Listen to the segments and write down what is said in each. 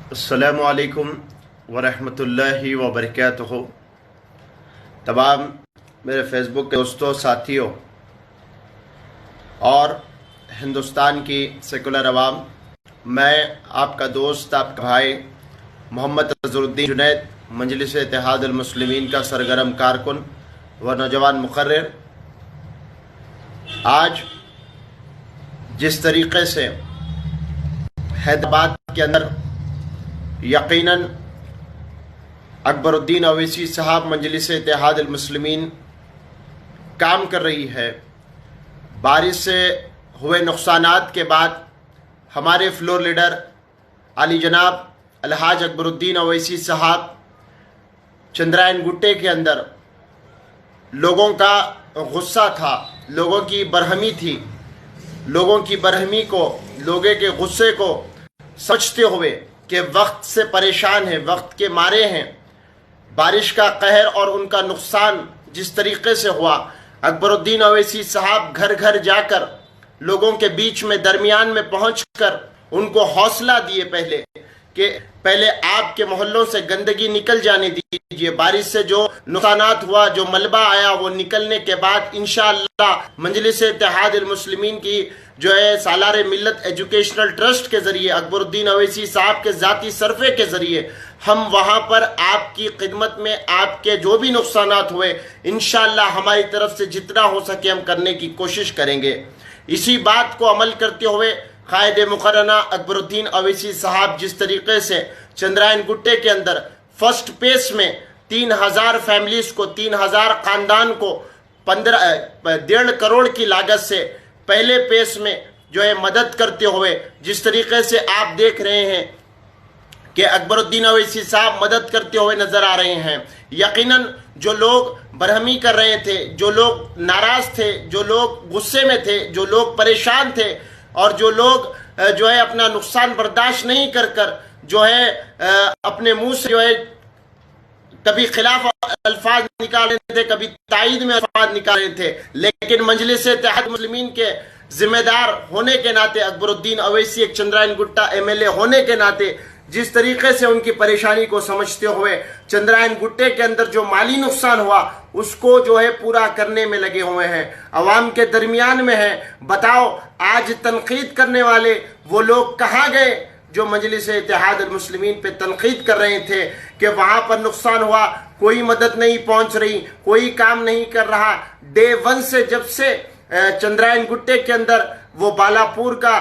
السلام علیکم ورحمۃ اللہ وبرکاتہ۔ تمام میرے فیس بک کے دوستوں، ساتھیوں اور ہندوستان کی سیکولر عوام، میں آپ کا دوست، آپ کا بھائی محمد اظہر الدین جنید، مجلس اتحاد المسلمین کا سرگرم کارکن و نوجوان مقرر، آج جس طریقے سے حیدرآباد کے اندر یقیناً اکبر الدین اویسی صاحب مجلس اتحاد المسلمین کام کر رہی ہے، بارش سے ہوئے نقصانات کے بعد ہمارے فلور لیڈر علی جناب الحاج اکبر الدین اویسی صاحب چندرائن گٹے کے اندر لوگوں کا غصہ تھا، لوگوں کی برہمی تھی، لوگوں کی برہمی کو، لوگوں کے غصے کو سمجھتے ہوئے کہ وقت سے پریشان ہیں، وقت کے مارے ہیں، بارش کا قہر اور ان کا نقصان جس طریقے سے ہوا، اکبر الدین اویسی صاحب گھر گھر جا کر لوگوں کے بیچ میں درمیان میں پہنچ کر ان کو حوصلہ دیے پہلے آپ کے محلوں سے گندگی نکل جانے دیجیے، بارش سے جو نقصانات ہوا، جو ملبہ آیا، وہ نکلنے کے بعد انشاءاللہ مجلس اتحاد المسلمین کی جو ہے سالار ملت ایجوکیشنل ٹرسٹ کے ذریعے، اکبر الدین اویسی صاحب کے ذاتی صرفے کے ذریعے ہم وہاں پر آپ کی خدمت میں آپ کے جو بھی نقصانات ہوئے انشاءاللہ ہماری طرف سے جتنا ہو سکے ہم کرنے کی کوشش کریں گے۔ اسی بات کو عمل کرتے ہوئے قائد مقرنہ اکبر الدین اویسی صاحب جس طریقے سے چندرائن گٹے کے اندر فرسٹ پیس میں 3000 فیملیز کو، 3000 خاندان کو 1.5 کروڑ کی لاگت سے پہلے پیس میں جو ہے مدد کرتے ہوئے جس طریقے سے آپ دیکھ رہے ہیں کہ اکبر الدین اویسی صاحب مدد کرتے ہوئے نظر آ رہے ہیں، یقیناً جو لوگ برہمی کر رہے تھے، جو لوگ ناراض تھے، جو لوگ غصے میں تھے، جو لوگ پریشان تھے اور جو لوگ جو ہے اپنا نقصان برداشت نہیں کر جو ہے اپنے منہ سے جو ہے کبھی خلاف الفاظ نکال رہے تھے، کبھی تائید میں الفاظ نکال رہے تھے، لیکن مجلس اتحاد مسلمین کے ذمہ دار ہونے کے ناطے، اکبر الدین اویسی ایک چندرائن گٹا ایم ایل اے ہونے کے ناطے جس طریقے سے ان کی پریشانی کو سمجھتے ہوئے چندرائن گٹے کے اندر جو مالی نقصان ہوا اس کو جو ہے پورا کرنے میں لگے ہوئے ہیں، عوام کے درمیان میں ہیں۔ بتاؤ آج تنقید کرنے والے وہ لوگ کہاں گئے جو مجلس اتحاد المسلمین پہ تنقید کر رہے تھے کہ وہاں پر نقصان ہوا، کوئی مدد نہیں پہنچ رہی، کوئی کام نہیں کر رہا۔ ڈے 1 سے جب سے چندرائن گٹے کے اندر وہ بالاپور کا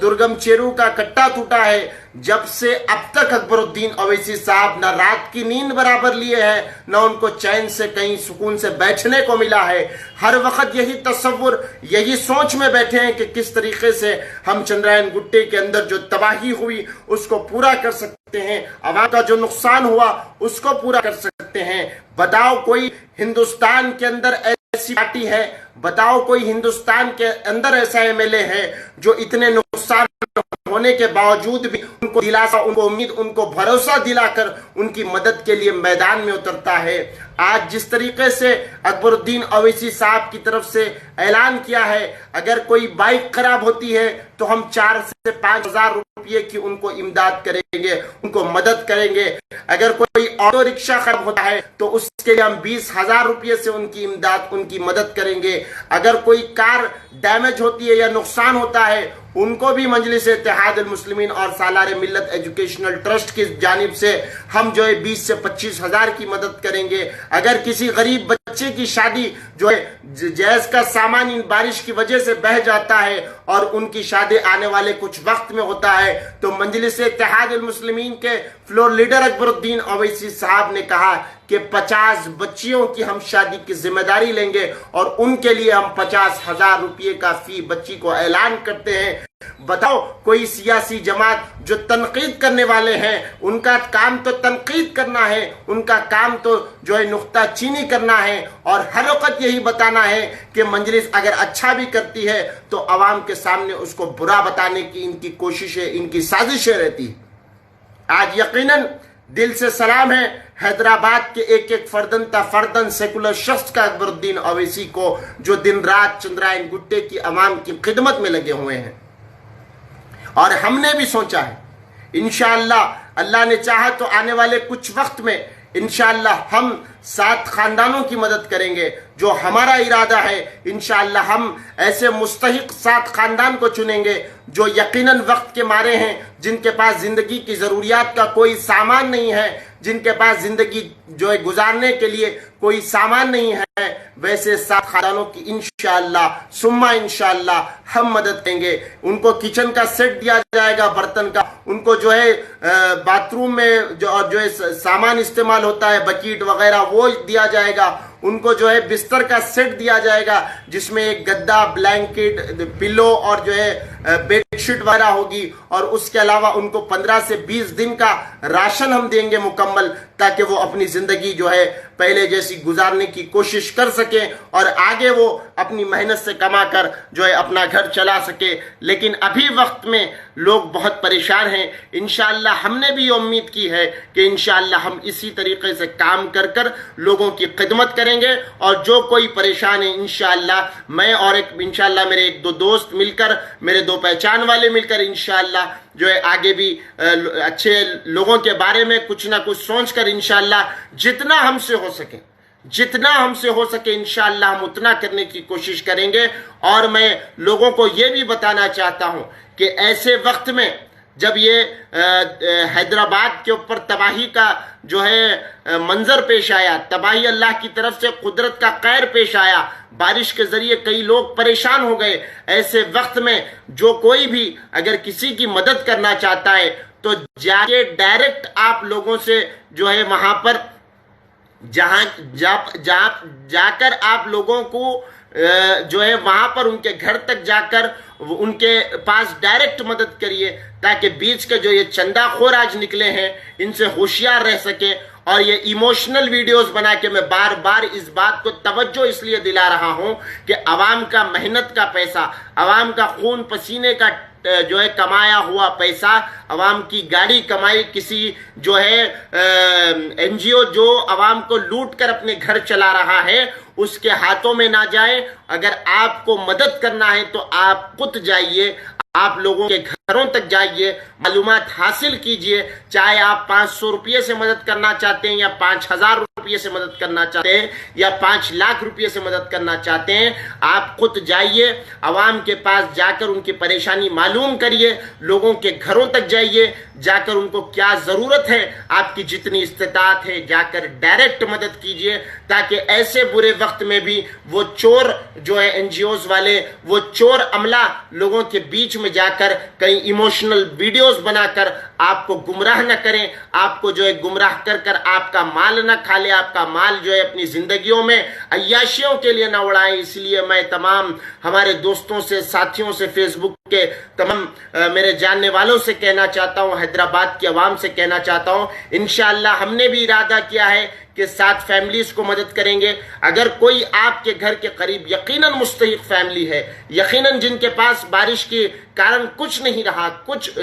درگم چیرو کا کٹا ٹوٹا ہے، جب سے اب تک اکبر الدین اویسی صاحب نہ رات کی نیند برابر لیے ہیں، نہ ان کو چین سے کہیں سکون سے بیٹھنے کو ملا ہے۔ ہر وقت یہی تصور، یہی سوچ میں بیٹھے ہیں کہ کس طریقے سے ہم چندرائن گٹے کے اندر جو تباہی ہوئی اس کو پورا کر سکتے ہیں، عوام کا جو نقصان ہوا اس کو پورا کر سکتے ہیں۔ بتاؤ کوئی ہندوستان کے اندر ایسی پارٹی ہے، بتاؤ کوئی ہندوستان کے اندر ایسا ایم ایل اے ہے جو اتنے نقصان ہونے کے باوجود بھی ان کو دلاسا، ان کو امید، ان کو بھروسہ دلا کر ان کی مدد کے لیے میدان میں اترتا ہے۔ آج جس طریقے سے اکبر الدین اویسی صاحب کی طرف سے اعلان کیا ہے، اگر کوئی بائک خراب ہوتی ہے تو ہم 4 سے 5 ہزار روپے کی ان کو امداد کریں گے، ان کو مدد کریں گے۔ اگر کوئی آٹو رکشہ خراب ہوتا ہے تو اس کے لیے ہم 20,000 روپے سے ان کی امداد، ان کی مدد کریں گے۔ اگر کوئی کار ڈیمیج ہوتی ہے یا نقصان ہوتا ہے ان کو بھی مجلس اتحاد المسلمین اور سالار ملت ایجوکیشنل ٹرسٹ کی جانب سے ہم جو ہے 20 سے 25 ہزار کی مدد کریں گے۔ اگر کسی غریب بچے کی شادی جو ہے جہیز کا سامان ان بارش کی وجہ سے بہہ جاتا ہے اور ان کی شادی آنے والے کچھ وقت میں ہوتا ہے تو مجلس اتحاد المسلمین کے فلور لیڈر اکبر الدین اویسی صاحب نے کہا کہ 50 بچیوں کی ہم شادی کی ذمہ داری لیں گے اور ان کے لیے ہم 50,000 روپے کا فی بچی کو اعلان کرتے ہیں۔ بتاؤ کوئی سیاسی جماعت جو تنقید کرنے والے ہیں ان کا کام تو تنقید کرنا ہے، ان کا کام تو جو ہے نقطہ چینی کرنا ہے اور ہر وقت یہی بتانا ہے کہ مجلس اگر اچھا بھی کرتی ہے تو عوام کے سامنے اس کو برا بتانے کی ان کی کوششیں، ان کی سازشیں رہتی ہیں۔ آج یقیناً دل سے سلام ہے حیدرآباد کے ایک ایک فردن سیکولر شخص کا اکبر الدین اویسی کو جو دن رات چندرائن گٹے کی عوام کی خدمت میں لگے ہوئے ہیں، اور ہم نے بھی سوچا ہے انشاءاللہ اللہ نے چاہا تو آنے والے کچھ وقت میں انشاءاللہ ہم 7 خاندانوں کی مدد کریں گے. جو ہمارا ارادہ ہے انشاءاللہ ہم ایسے مستحق 7 خاندان کو چنیں گے جو یقیناً وقت کے مارے ہیں, جن کے پاس زندگی کی ضروریات کا کوئی سامان نہیں ہے, جن کے پاس زندگی جو ہے گزارنے کے لیے کوئی سامان نہیں ہے. ویسے 7 خاندانوں کی انشاءاللہ ثم انشاءاللہ ہم مدد دیں گے. ان کو کچن کا سیٹ دیا جائے گا, برتن کا, ان کو جو ہے باتھ روم میں جو ہے سامان استعمال ہوتا ہے بکیٹ وغیرہ وہ دیا جائے گا. ان کو جو ہے بستر کا سیٹ دیا جائے گا جس میں ایک گدا, بلینکٹ, پلو اور جو ہے بیڈ شیٹ وغیرہ ہوگی. اور اس کے علاوہ ان کو 15 سے 20 دن کا راشن ہم دیں گے مکمل, تاکہ وہ اپنی زندگی جو ہے پہلے جیسی گزارنے کی کوشش کر سکیں اور آگے وہ اپنی محنت سے کما کر جو ہے اپنا گھر چلا سکے. لیکن ابھی وقت میں لوگ بہت پریشان ہیں. انشاءاللہ ہم نے بھی امید کی ہے کہ انشاءاللہ ہم اسی طریقے سے کام کر کر لوگوں کی خدمت کریں گے. اور جو کوئی پریشان ہے انشاءاللہ میں اور انشاءاللہ میرے 1-2 دوست مل کر, میرے 2 پہچان والے مل کر انشاءاللہ جو ہے آگے بھی اچھے لوگوں کے بارے میں کچھ نہ کچھ سوچ کر انشاءاللہ جتنا ہم سے ہو سکے انشاءاللہ ہم اتنا کرنے کی کوشش کریں گے. اور میں لوگوں کو یہ بھی بتانا چاہتا ہوں کہ ایسے وقت میں جب یہ حیدرآباد کے اوپر تباہی کا جو ہے منظر پیش آیا, تباہی اللہ کی طرف سے قدرت کا قہر پیش آیا, بارش کے ذریعے کئی لوگ پریشان ہو گئے. ایسے وقت میں جو کوئی بھی اگر کسی کی مدد کرنا چاہتا ہے تو جا کے ڈائریکٹ آپ لوگوں سے جو ہے وہاں پر جا کر آپ لوگوں کو جو ہے وہاں پر ان کے گھر تک جا کر ان کے پاس ڈائریکٹ مدد کریے, تاکہ بیچ کے جو یہ چندہ خور آج نکلے ہیں ان سے ہوشیار رہ سکے. اور یہ ایموشنل ویڈیوز بنا کے میں بار بار اس بات کو توجہ اس لیے دلا رہا ہوں کہ عوام کا محنت کا پیسہ, عوام کا خون پسینے کا جو ہے کمایا ہوا پیسہ, عوام کی گاڑی کمائی کسی جو ہے این جی او جو عوام کو لوٹ کر اپنے گھر چلا رہا ہے اس کے ہاتھوں میں نہ جائے. اگر آپ کو مدد کرنا ہے تو آپ خود جائیے, آپ لوگوں کے گھروں تک جائیے, معلومات حاصل کیجئے. چاہے آپ 500 روپے سے مدد کرنا چاہتے ہیں یا 5000 روپے سے مدد کرنا چاہتے ہیں یا 5 لاکھ روپے سے مدد کرنا چاہتے ہیں, آپ خود جائیے, عوام کے پاس جا کر ان کی پریشانی معلوم کریے, لوگوں کے گھروں تک جائیے, جا کر ان کو کیا ضرورت ہے, آپ کی جتنی استطاعت ہے جا کر ڈائریکٹ مدد کیجئے. تاکہ ایسے برے وقت میں بھی وہ چور جو ہے این جی اوز والے, وہ چور عملہ لوگوں کے بیچ میں جا کر کئی ایموشنل ویڈیوز بنا کر آپ کو گمراہ نہ کریں, آپ کو جو ہے گمراہ کر کر آپ کا مال نہ کھا لے, آپ کا مال جو ہے اپنی زندگیوں میں عیاشیوں کے لیے نہ اڑائیں. اس لیے میں تمام ہمارے دوستوں سے, ساتھیوں سے, فیس بک کے تمام میرے جاننے والوں سے کہنا چاہتا ہوں, حیدرآباد کی عوام سے کہنا چاہتا ہوں, انشاءاللہ ہم نے بھی ارادہ کیا ہے کہ 7 فیملیز کو مدد کریں گے. اگر کوئی آپ کے گھر کے قریب یقیناً مستحق فیملی ہے, یقیناً جن کے پاس بارش کے کارن کچھ نہیں رہا,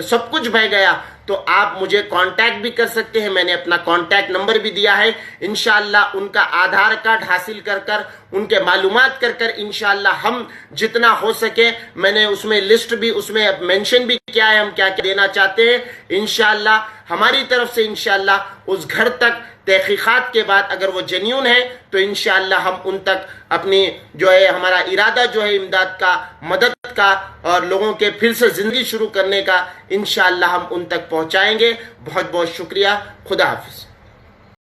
سب کچھ بہہ گیا, تو آپ مجھے کانٹیکٹ بھی کر سکتے ہیں. میں نے اپنا کانٹیکٹ نمبر بھی دیا ہے. انشاءاللہ ان کا آدھار کارڈ حاصل کر کر, ان کے معلومات کر کر انشاءاللہ ہم جتنا ہو سکے, میں نے اس میں لسٹ بھی اس میں مینشن بھی کیا ہے ہم کیا کیا دینا چاہتے ہیں. انشاءاللہ ہماری طرف سے انشاءاللہ اس گھر تک تحقیقات کے بعد اگر وہ جنیون ہے تو انشاءاللہ ہم ان تک اپنی جو ہے ہمارا ارادہ جو ہے امداد کا, مدد کا اور لوگوں کے پھر سے زندگی شروع کرنے کا انشاءاللہ ہم ان تک پہنچائیں گے. بہت بہت شکریہ. خدا حافظ.